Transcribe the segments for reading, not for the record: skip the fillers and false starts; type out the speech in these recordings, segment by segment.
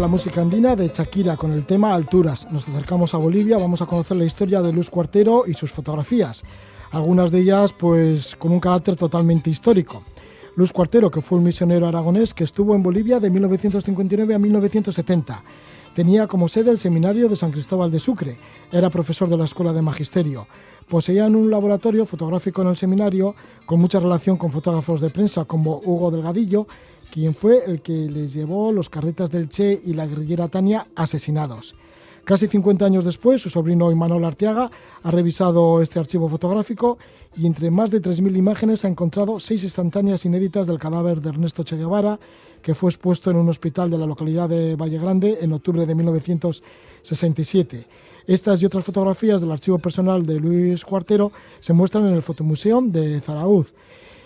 la música andina de Shakira con el tema Alturas. Nos acercamos a Bolivia, vamos a conocer la historia de Luis Cuartero y sus fotografías. Algunas de ellas pues con un carácter totalmente histórico. Luis Cuartero, que fue un misionero aragonés que estuvo en Bolivia de 1959 a 1970. Tenía como sede el seminario de San Cristóbal de Sucre. Era profesor de la Escuela de Magisterio. Poseían un laboratorio fotográfico en el seminario con mucha relación con fotógrafos de prensa como Hugo Delgadillo, quien fue el que les llevó los carretas del Che y la guerrillera Tania asesinados. Casi 50 años después, su sobrino Imanol Arteaga ha revisado este archivo fotográfico y entre más de 3.000 imágenes ha encontrado 6 instantáneas inéditas del cadáver de Ernesto Che Guevara, que fue expuesto en un hospital de la localidad de Valle Grande en octubre de 1967. Estas y otras fotografías del archivo personal de Luis Cuartero se muestran en el Fotomuseo de Zarauz.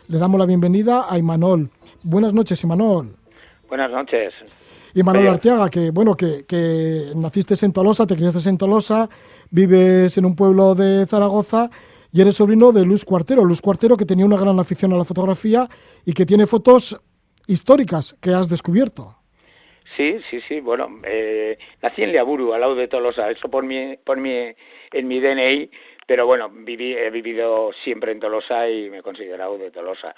Le damos la bienvenida a Imanol. Buenas noches, Imanol. Buenas noches. Imanol Arteaga, que naciste en Tolosa, te criaste en Tolosa, vives en un pueblo de Zaragoza y eres sobrino de Luis Cuartero. Luis Cuartero, que tenía una gran afición a la fotografía y que tiene fotos históricas que has descubierto. Sí. Bueno, nací en Leaburu, al lado de Tolosa. Eso en mi DNI. Pero bueno, he vivido siempre en Tolosa y me he considerado de Tolosa.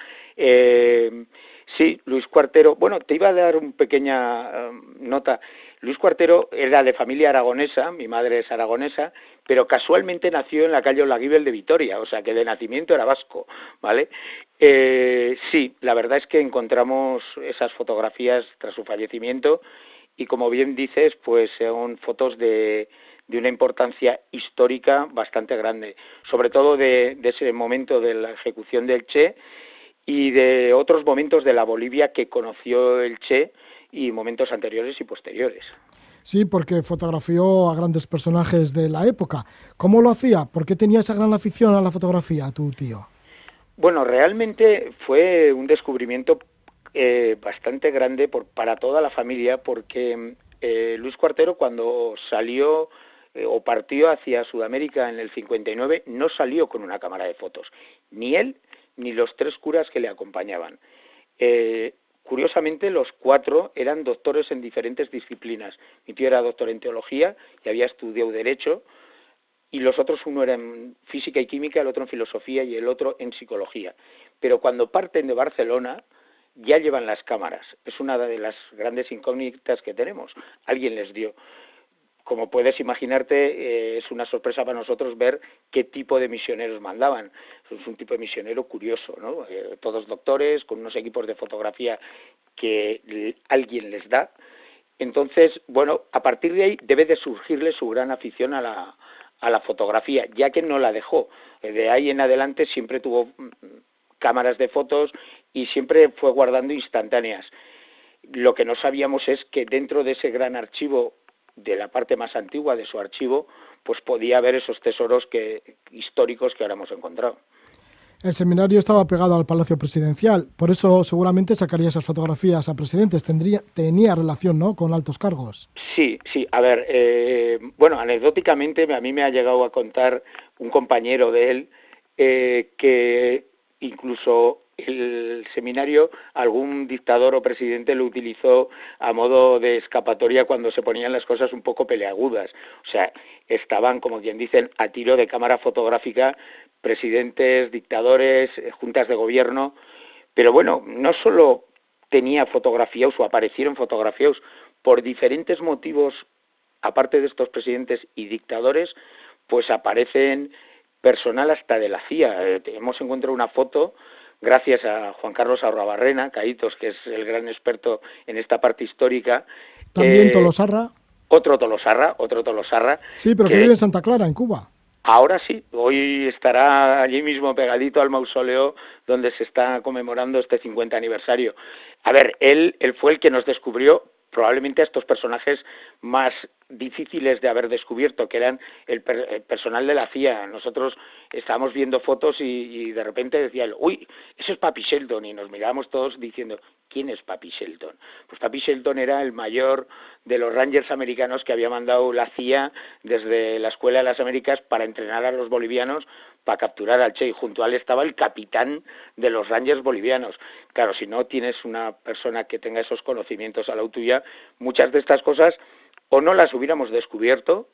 Sí, Luis Cuartero, bueno, te iba a dar una pequeña nota. Luis Cuartero era de familia aragonesa, mi madre es aragonesa, pero casualmente nació en la calle Olaguibel de Vitoria, o sea que de nacimiento era vasco, ¿vale? Sí, la verdad es que encontramos esas fotografías tras su fallecimiento y como bien dices, pues son fotos de una importancia histórica bastante grande, sobre todo de ese momento de la ejecución del Che y de otros momentos de la Bolivia que conoció el Che y momentos anteriores y posteriores. Sí, porque fotografió a grandes personajes de la época. ¿Cómo lo hacía? ¿Por qué tenía esa gran afición a la fotografía, tu tío? Bueno, realmente fue un descubrimiento bastante grande para toda la familia, porque Luis Cuartero cuando salió o partió hacia Sudamérica en el 59, no salió con una cámara de fotos, ni él ni los 3 curas que le acompañaban. Curiosamente, los 4 eran doctores en diferentes disciplinas. Mi tío era doctor en teología y había estudiado Derecho, y los otros, uno era en física y química, el otro en filosofía y el otro en psicología. Pero cuando parten de Barcelona, ya llevan las cámaras. Es una de las grandes incógnitas que tenemos. Alguien les dio. Como puedes imaginarte, es una sorpresa para nosotros ver qué tipo de misioneros mandaban. Es un tipo de misionero curioso, ¿no? Todos doctores, con unos equipos de fotografía que alguien les da. Entonces, bueno, a partir de ahí debe de surgirle su gran afición a la fotografía, ya que no la dejó. De ahí en adelante siempre tuvo cámaras de fotos y siempre fue guardando instantáneas. Lo que no sabíamos es que dentro de ese gran archivo, de la parte más antigua de su archivo, pues podía haber esos tesoros históricos que ahora hemos encontrado. El seminario estaba pegado al Palacio Presidencial, por eso seguramente sacaría esas fotografías a presidentes. Tenía relación, ¿no?, con altos cargos. Sí. A ver, bueno, anecdóticamente a mí me ha llegado a contar un compañero de él que incluso el seminario, algún dictador o presidente lo utilizó a modo de escapatoria cuando se ponían las cosas un poco peleagudas. O sea, estaban, como quien dicen, a tiro de cámara fotográfica presidentes, dictadores, juntas de gobierno. Pero bueno, no solo tenía fotografiados o aparecieron fotografiados por diferentes motivos, aparte de estos presidentes y dictadores, pues aparecen personal hasta de la CIA. Hemos encontrado una foto gracias a Juan Carlos Arruabarrena, Caítos, que es el gran experto en esta parte histórica. También Tolosarra. Otro Tolosarra. Sí, pero que vive en Santa Clara, en Cuba. Ahora sí, hoy estará allí mismo pegadito al mausoleo donde se está conmemorando este 50 aniversario. A ver, él fue el que nos descubrió probablemente a estos personajes más difíciles de haber descubierto, que eran el personal de la CIA. Nosotros estábamos viendo fotos y de repente decían, uy, eso es Papi Shelton, y nos mirábamos todos diciendo, ¿quién es Papi Shelton? Pues Papi Shelton era el mayor de los Rangers americanos que había mandado la CIA desde la Escuela de las Américas para entrenar a los bolivianos para capturar al Che, y junto a él estaba el capitán de los Rangers bolivianos. Claro, si no tienes una persona que tenga esos conocimientos a la tuya, muchas de estas cosas o no las hubiéramos descubierto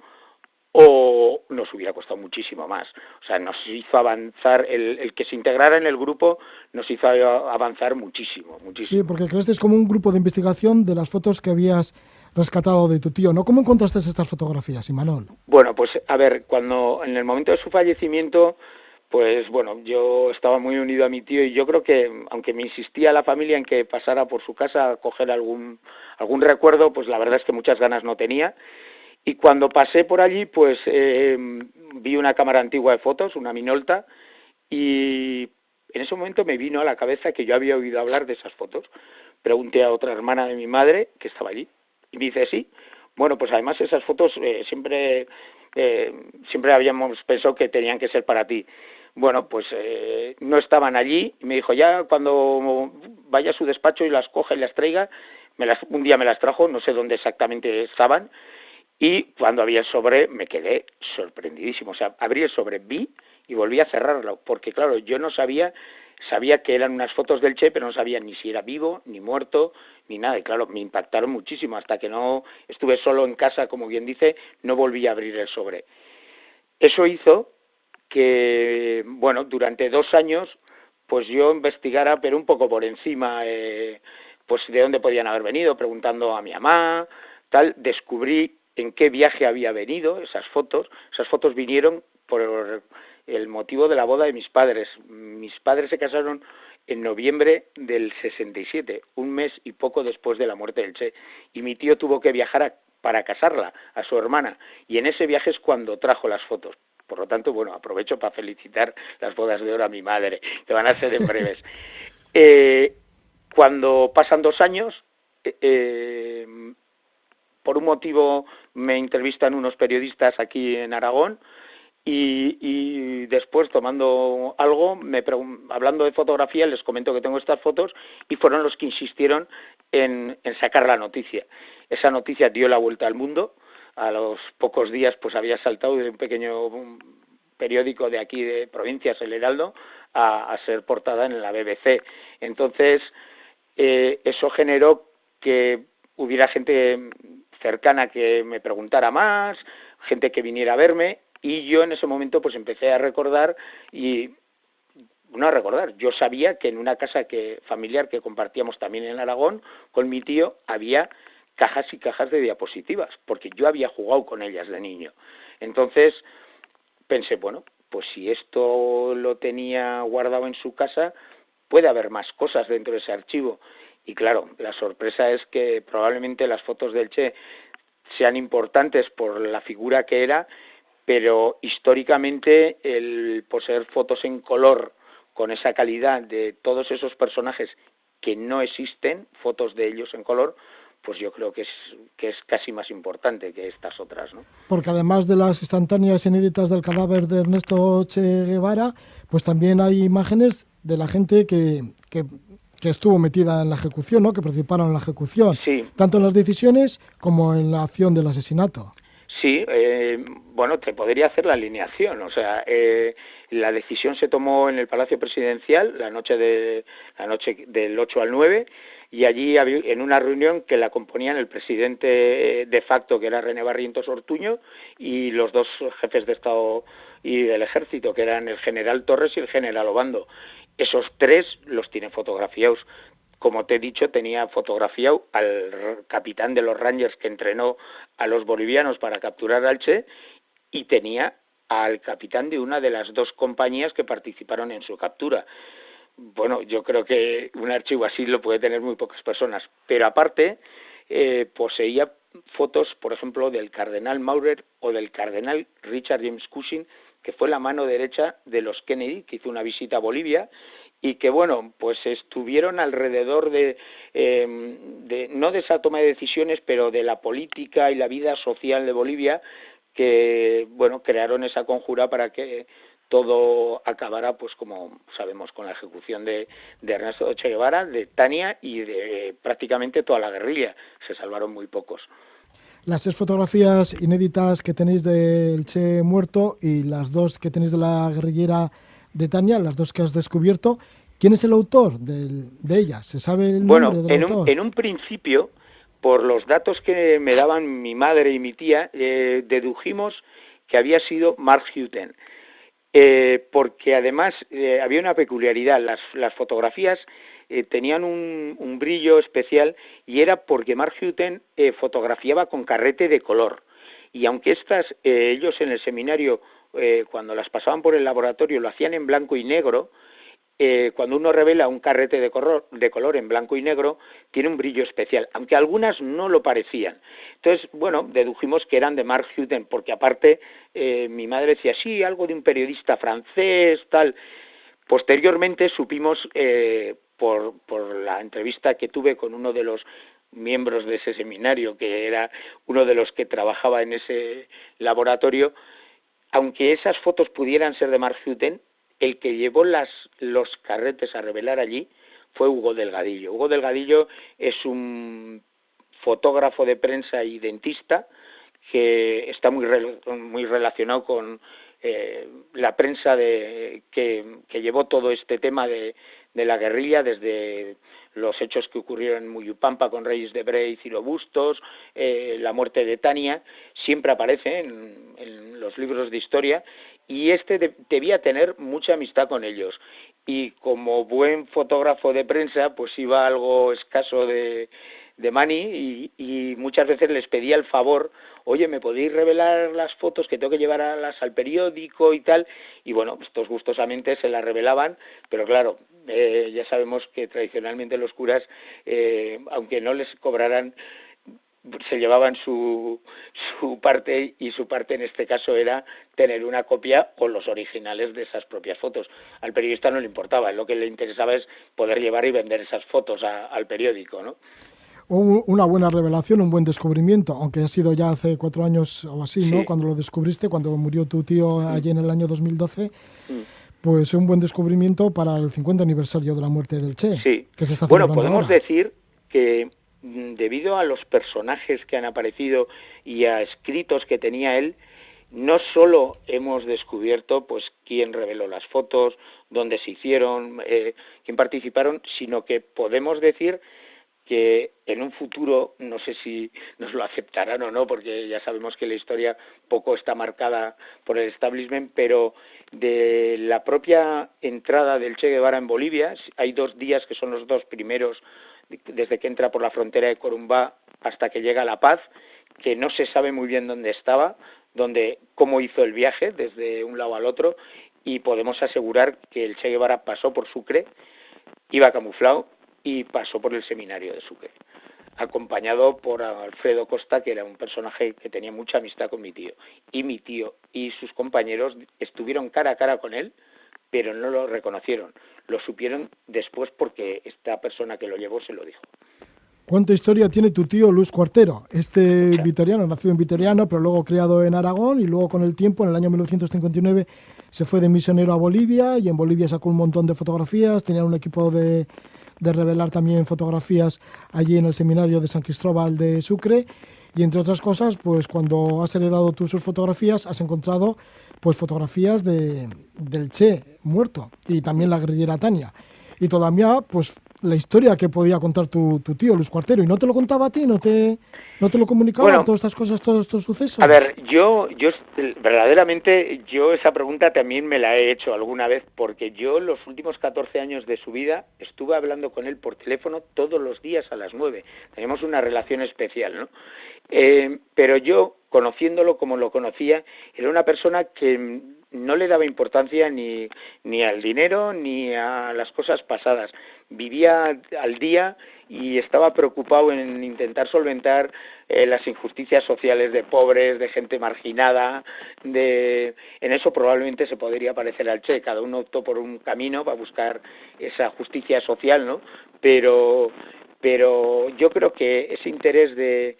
o nos hubiera costado muchísimo más. O sea, nos hizo avanzar, el que se integrara en el grupo nos hizo avanzar muchísimo, Sí, muchísimo. porque creaste como un grupo de investigación de las fotos que habías rescatado de tu tío, ¿no? ¿Cómo encontraste estas fotografías, Imanol? Bueno, pues a ver, cuando en el momento de su fallecimiento, pues bueno, yo estaba muy unido a mi tío y yo creo que, aunque me insistía la familia en que pasara por su casa a coger algún recuerdo, pues la verdad es que muchas ganas no tenía. Y cuando pasé por allí, pues vi una cámara antigua de fotos, una Minolta, y en ese momento me vino a la cabeza que yo había oído hablar de esas fotos. Pregunté a otra hermana de mi madre que estaba allí y me dice, sí. Bueno, pues además esas fotos siempre habíamos pensado que tenían que ser para ti. Bueno, pues no estaban allí y me dijo, ya cuando vaya a su despacho y las coja y las traiga, un día me las trajo, no sé dónde exactamente estaban, y cuando había el sobre me quedé sorprendidísimo. O sea, abrí el sobre, vi y volví a cerrarlo, porque claro, yo no sabía que eran unas fotos del Che, pero no sabía ni si era vivo, ni muerto, ni nada. Y claro, me impactaron muchísimo. Hasta que no estuve solo en casa, como bien dice, no volví a abrir el sobre. Eso hizo que, bueno, durante 2 años, pues yo investigara, pero un poco por encima, pues de dónde podían haber venido, preguntando a mi mamá, tal. Descubrí en qué viaje había venido esas fotos. Esas fotos vinieron por el motivo de la boda de mis padres. Mis padres se casaron en noviembre del 67, un mes y poco después de la muerte del Che, y mi tío tuvo que viajar para casarla a su hermana, y en ese viaje es cuando trajo las fotos. Por lo tanto, bueno, aprovecho para felicitar las bodas de oro a mi madre, que van a ser en breves. Cuando pasan 2 años, por un motivo me entrevistan unos periodistas aquí en Aragón, y después, tomando algo, hablando de fotografía, les comento que tengo estas fotos, y fueron los que insistieron en sacar la noticia. Esa noticia dio la vuelta al mundo. A los pocos días pues había saltado de un pequeño periódico de aquí de provincias, El Heraldo, a ser portada en la BBC. Entonces, eso generó que hubiera gente cercana que me preguntara más, gente que viniera a verme, y yo en ese momento pues empecé a recordar, y no a recordar, yo sabía que en una casa familiar que compartíamos también en Aragón con mi tío había cajas y cajas de diapositivas, porque yo había jugado con ellas de niño. Entonces pensé, bueno, pues si esto lo tenía guardado en su casa, puede haber más cosas dentro de ese archivo. Y claro, la sorpresa es que probablemente las fotos del Che sean importantes por la figura que era, pero históricamente el poseer fotos en color con esa calidad de todos esos personajes que no existen, fotos de ellos en color, pues yo creo que es casi más importante que estas otras, ¿no? Porque además de las instantáneas inéditas del cadáver de Ernesto Che Guevara, pues también hay imágenes de la gente que estuvo metida en la ejecución, ¿no? Que participaron en la ejecución, Sí. tanto en las decisiones como en la acción del asesinato. Sí, bueno, te podría hacer la alineación. O sea, la decisión se tomó en el Palacio Presidencial la noche del 8 al 9, y allí había, en una reunión que la componían el presidente de facto, que era René Barrientos Ortuño, y los 2 jefes de Estado y del Ejército, que eran el general Torres y el general Obando. Esos 3 los tienen fotografiados. Como te he dicho, tenía fotografiado al capitán de los Rangers que entrenó a los bolivianos para capturar al Che, y tenía al capitán de una de las 2 compañías que participaron en su captura. Bueno, yo creo que un archivo así lo puede tener muy pocas personas, pero aparte poseía fotos, por ejemplo, del cardenal Maurer o del cardenal Richard James Cushing, que fue la mano derecha de los Kennedy, que hizo una visita a Bolivia, y que, bueno, pues estuvieron alrededor no de esa toma de decisiones, pero de la política y la vida social de Bolivia, que, bueno, crearon esa conjura para que todo acabara, pues como sabemos, con la ejecución de Ernesto Che Guevara, de Tania y de prácticamente toda la guerrilla. Se salvaron muy pocos. Las 6 fotografías inéditas que tenéis del Che muerto y las 2 que tenéis de la guerrillera de Tania, las 2 que has descubierto, ¿quién es el autor de ellas? ¿Se sabe el nombre del autor? En un principio, por los datos que me daban mi madre y mi tía, dedujimos que había sido Mark Huten, porque además había una peculiaridad, las fotografías tenían un brillo especial y era porque Mark Huten fotografiaba con carrete de color, y aunque ellos en el seminario, cuando las pasaban por el laboratorio, lo hacían en blanco y negro, cuando uno revela un carrete de color en blanco y negro, tiene un brillo especial, aunque algunas no lo parecían. Entonces, bueno, dedujimos que eran de Mark Huten, porque aparte mi madre decía, sí, algo de un periodista francés, tal. Posteriormente supimos, por la entrevista que tuve con uno de los miembros de ese seminario, que era uno de los que trabajaba en ese laboratorio, aunque esas fotos pudieran ser de Mark Huten, el que llevó los carretes a revelar allí fue Hugo Delgadillo. Hugo Delgadillo es un fotógrafo de prensa y dentista que está muy relacionado con la prensa que llevó todo este tema de la guerrilla, desde los hechos que ocurrieron en Muyupampa con Reyes de Bray y Ciro Bustos, la muerte de Tania, siempre aparece en los libros de historia, y debía tener mucha amistad con ellos. Y como buen fotógrafo de prensa, pues iba algo escaso de money, y muchas veces les pedía el favor, oye, ¿me podéis revelar las fotos que tengo que llevarlas al periódico y tal? Y bueno, estos gustosamente se las revelaban, pero claro, ya sabemos que tradicionalmente los curas, aunque no les cobraran, se llevaban su parte, y su parte en este caso era tener una copia o los originales de esas propias fotos. Al periodista no le importaba, lo que le interesaba es poder llevar y vender esas fotos al periódico, ¿no? Una buena revelación, un buen descubrimiento, aunque ha sido ya hace 4 años o así, ¿no? Sí. Cuando lo descubriste, cuando murió tu tío allí en el año 2012, pues un buen descubrimiento para el 50 aniversario de la muerte del Che, sí. Que se está celebrando podemos ahora. Decir que debido a los personajes que han aparecido y a escritos que tenía él, no solo hemos descubierto pues quién reveló las fotos, dónde se hicieron, quién participaron, sino que podemos decir que en un futuro, no sé si nos lo aceptarán o no, porque ya sabemos que la historia poco está marcada por el establishment, pero de la propia entrada del Che Guevara en Bolivia, hay 2 días que son los 2 primeros, desde que entra por la frontera de Corumbá hasta que llega a La Paz, que no se sabe muy bien dónde estaba, cómo hizo el viaje desde un lado al otro, y podemos asegurar que el Che Guevara pasó por Sucre, iba camuflado, y pasó por el seminario de Sucre, acompañado por Alfredo Costa, que era un personaje que tenía mucha amistad con mi tío. Y mi tío y sus compañeros estuvieron cara a cara con él, pero no lo reconocieron. Lo supieron después porque esta persona que lo llevó se lo dijo. ¿Cuánta historia tiene tu tío Luis Cuartero? Vitoriano, nacido en Vitoriano, pero luego criado en Aragón, y luego con el tiempo, en el año 1959, se fue de misionero a Bolivia, y en Bolivia sacó un montón de fotografías, tenía un equipo de revelar también fotografías allí en el seminario de San Cristóbal de Sucre, y entre otras cosas, pues cuando has heredado tú sus fotografías, has encontrado pues fotografías del Che muerto, y también la guerrillera Tania, y todavía pues la historia que podía contar tu tío Luis Cuartero, y no te lo contaba a ti, no te lo comunicaba, todas estas cosas, todos estos sucesos. A ver, yo verdaderamente, esa pregunta también me la he hecho alguna vez, porque yo los últimos 14 años de su vida estuve hablando con él por teléfono todos los días a las 9. Tenemos una relación especial, ¿no? Pero yo, conociéndolo como lo conocía, era una persona que no le daba importancia ni al dinero ni a las cosas pasadas. Vivía al día y estaba preocupado en intentar solventar las injusticias sociales de pobres, de gente marginada, en eso probablemente se podría parecer al Che, cada uno optó por un camino para buscar esa justicia social, ¿no? Pero yo creo que ese interés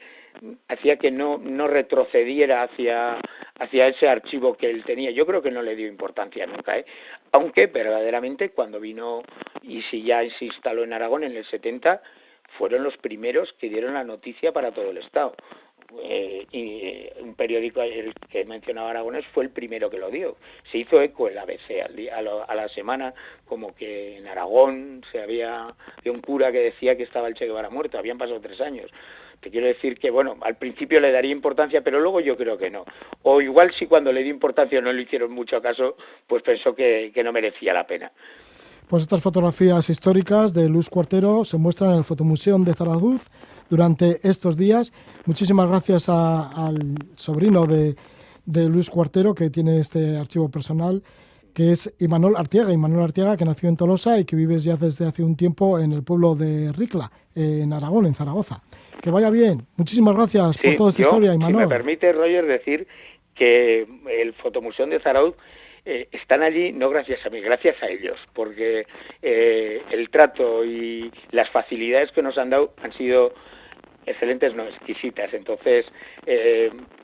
hacía que no retrocediera hacia ese archivo que él tenía. Yo creo que no le dio importancia nunca, aunque verdaderamente cuando vino y si ya se instaló en Aragón en el 70, fueron los primeros que dieron la noticia para todo el Estado. Y un periódico, el que mencionaba Aragonés, fue el primero que lo dio. Se hizo eco el ABC a la semana, como que en Aragón había un cura que decía que estaba el Che Guevara muerto. Habían pasado 3 años. Te quiero decir que, bueno, al principio le daría importancia, pero luego yo creo que no. O igual si cuando le dio importancia no le hicieron mucho caso, pues pensó que no merecía la pena. Pues estas fotografías históricas de Luis Cuartero se muestran en el Fotomuseo de Zarauz durante estos días. Muchísimas gracias al sobrino de Luis Cuartero, que tiene este archivo personal, que es Imanol Artiaga, que nació en Tolosa y que vive ya desde hace un tiempo en el pueblo de Ricla, en Aragón, en Zaragoza. Que vaya bien. Muchísimas gracias por toda esta historia, Imanol. Si me permite, Roger, decir que el Fotomuseo de Zarauz están allí no gracias a mí, gracias a ellos, porque el trato y las facilidades que nos han dado han sido excelentes, no exquisitas. Entonces,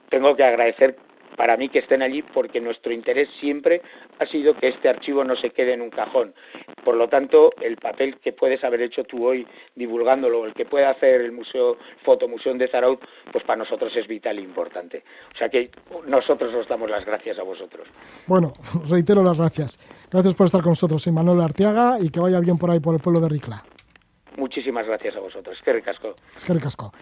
tengo que agradecer para mí que estén allí, porque nuestro interés siempre ha sido que este archivo no se quede en un cajón. Por lo tanto, el papel que puedes haber hecho tú hoy divulgándolo, el que pueda hacer el Fotomuseo de Zarauz, pues para nosotros es vital e importante. O sea que nosotros os damos las gracias a vosotros. Bueno, reitero las gracias. Gracias por estar con nosotros, Imanol Artiaga, y que vaya bien por ahí por el pueblo de Ricla. Muchísimas gracias a vosotros. Eskerrik asko. Eskerrik asko.